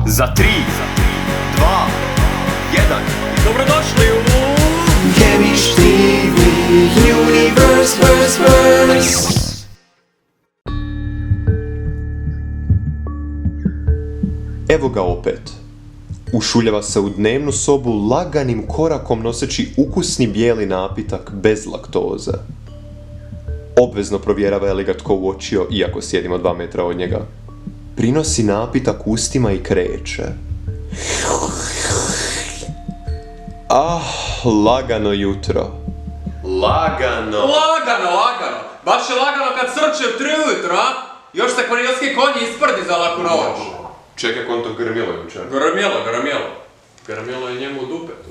Za 3, 2, 1. Dobrodošli u... Gemiš TV Universe. Evo ga opet. Ušuljava se u dnevnu sobu laganim korakom noseći ukusni bijeli napitak bez laktoze. Obvezno provjerava je li ga tko uočio, iako sjedimo 2 metra od njega. Prinosi napitak ustima i kreće. Lagano jutro. Lagano. Lagano. Baš je lagano kad srče u 3 ujutro, a? Još se korilski konji isprdi za laku noć. Čekaj, kon to grmilo jučer. Grmilo je njemu u dupetu.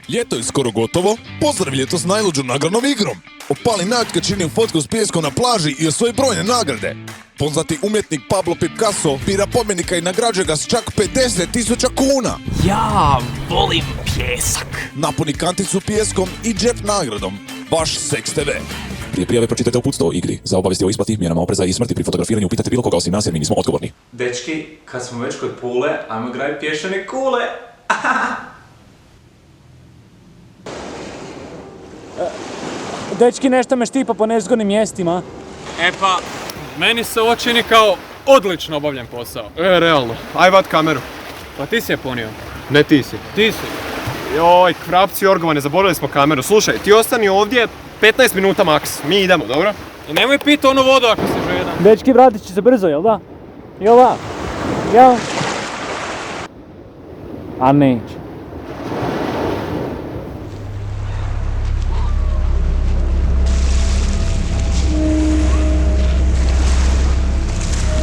Ljeto je skoro gotovo, pozdrav ljeto s najluđom nagradnom igrom. Opali Načka čini fotku s pijeskom na plaži i osvoji brojne nagrade. Poznati umjetnik Pablo Picasso bira pobjednika i nagrađuje ga s čak 50.000 kuna. Ja volim pjesak. Napuni kanticu pijeskom i džep nagradom. Vaš Sex TV. Prije prijave pročitajte uputstvo o igri. Za obavijesti o isplati, mjerama opreza i smrti pri fotografiranju pitajte bilo koga osim nas jer mi nismo odgovorni. Dečki, kad smo već kod Pule, ajmo igrati pješane kule. Dečki, nešto me štipa po nezgodnim mjestima. E pa, meni se ovo čini kao odlično obavljen posao. Realno. Aj vat kameru. Pa ti si je ponio. Ne ti si. Ti si. Joj, krapci Jorgovane, zaboravili smo kameru. Slušaj, ti ostani ovdje 15 minuta maks. Mi idemo, dobro? I nemoj piti onu vodu ako si žedan. Dečki, vratit će se brzo, jel da? Jel da? Jel? A neće.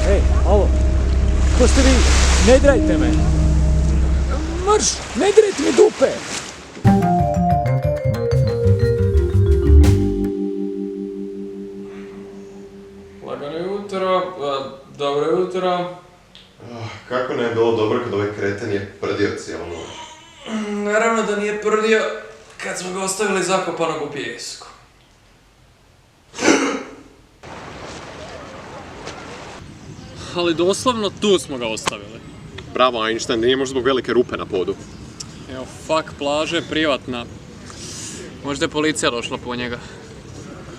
Ej, alo. Ko ste vi? Ne dirajte me. Marš, ne dirajte mi dupe. Lagano jutro, dobro jutro. Kako ne je bilo dobro kad ovaj kreten je prdio cijelu noć? Naravno da nije prdio kad smo ga ostavili zakopanog u pijesku. Ali doslovno tu smo ga ostavili. Bravo Einstein, nije možda zbog velike rupe na podu. Evo, fuck, plaža je privatna. Možda je policija došla po njega.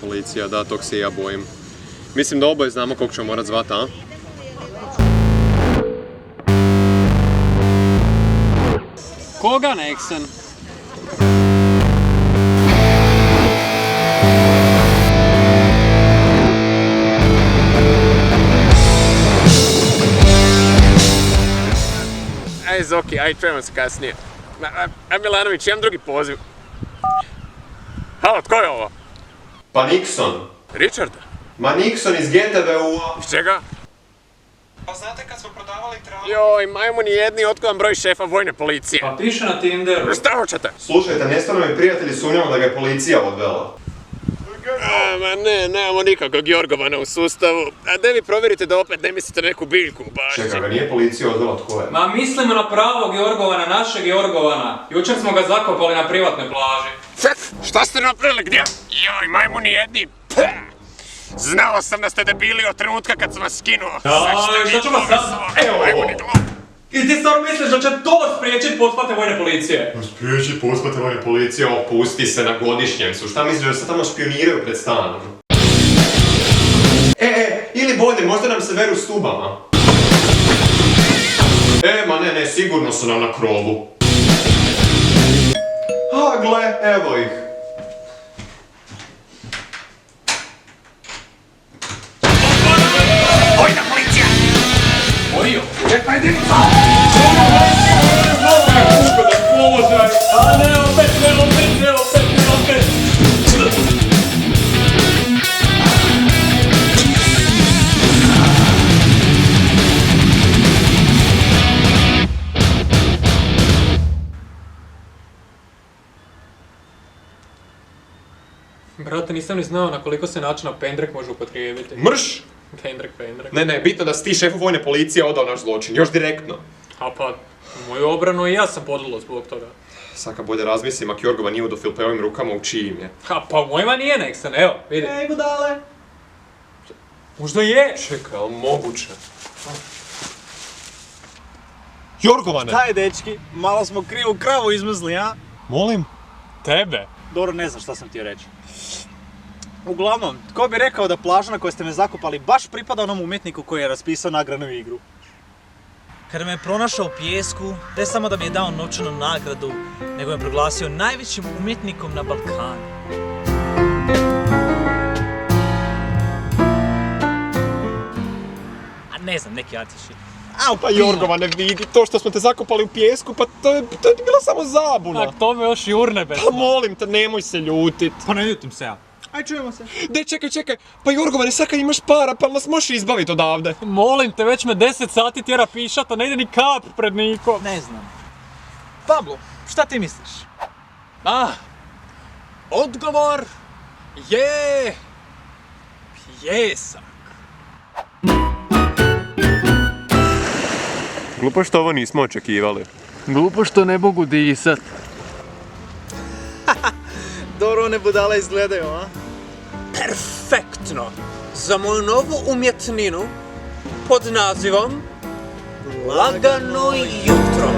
Policija, da, tog se i ja bojim. Mislim da oboje znamo kog ćemo morat zvat, a? Koga, Nexen? Aj Zoki, aj čujemo se kasnije. Aj Milanović, imam drugi poziv. Halo, tko je ovo? Pa Nixon. Richard? Ma Nixon iz GTV-a. Iz čega? Pa znate kad smo prodavali travu? Joj, majmo ni jedni, otko vam broj šefa vojne policije. Pa piše na Tinderu. Šta hoćete? Slušajte, nestvarno mi prijatelji sumnjamo da ga je policija odvela. Ma ne, nemamo nikakvog Jorgovana u sustavu. A da vi provjerite da opet ne mislite neku biljku u bašći. Čekaj, ga nije policija odvela, tko je? Ma mislimo na pravog Jorgovana, našeg Jorgovana. Jučer smo ga zakopali na privatnoj plaži. Šta ste napravili, gdje? Joj, majmuni jedni. Znao sam da ste debili od trenutka kad sam vas skinuo. Šta ćemo sad? Evo! I ti stvarno misliš da će to spriječit pothvate vojne policije? Spriječi pospate vojne policije, opusti se na godišnjem su. Šta misliš da se tamo špioniraju pred stanom? Ili bolje, možda nam se veru stubama. Ma ne, sigurno su nam na krovu. Gle, evo ih. Vojna policija! Orio! A ne, opet! Brate, nisam ni znao na koliko se načina pendrek može upotrijebiti. Mrš! Pendrek. Ne, bitno da si ti šefu vojne policije odao naš zločin, još direktno. A pa, moju obranu i ja sam podlilo zbog toga. Saka bolje razmislim, ako Jorgova nije u Filpeovim rukama, u čijim je. Ha, pa u mojima nije Nexen, evo, vidi. Ej, budale! Možda je. Čekaj, ali moguće. Jorgovane! Daj, dečki, malo smo krivu kravu izmrzli, a? Molim? Tebe? Dobro, ne znam šta sam ti reći. Uglavnom, tko bi rekao da plaža na kojoj ste me zakopali baš pripada onom umjetniku koji je raspisao nagradnu igru? Kada me je pronašao u pijesku, ne samo da mi je dao novčanu nagradu, nego me proglasio najvećim umjetnikom na Balkanu. A ne znam, neki artiši. Pa Jorgovane, vidi, to što smo te zakopali u pijesku, pa to je bila samo zabuna. Tak, to me još i urne bez. Pa molim te, nemoj se ljutit. Pa ne ljutim se ja. Aj, čujemo se. De, čekaj, pa Jorgovane, sad kad imaš para, pa nas možeš izbaviti odavde. Molim te, već me 10 sati tjera pišat, a ne ide ni kap pred nikom. Ne znam. Pablo, šta ti misliš? Odgovor je... pjesak. Glupo što ovo nismo očekivali. Glupo što ne mogu disat. Dobro one budale izgledaju, a? Perfektno za moju novu umjetninu pod nazivom Lagano jutro.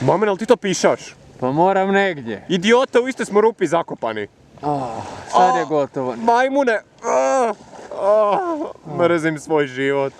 Mamen, ali ti to pišaš? Pa moram negdje. Idiota, u iste smo rupi zakopani. Sad je gotovo. Majmune! Mrzim svoj život.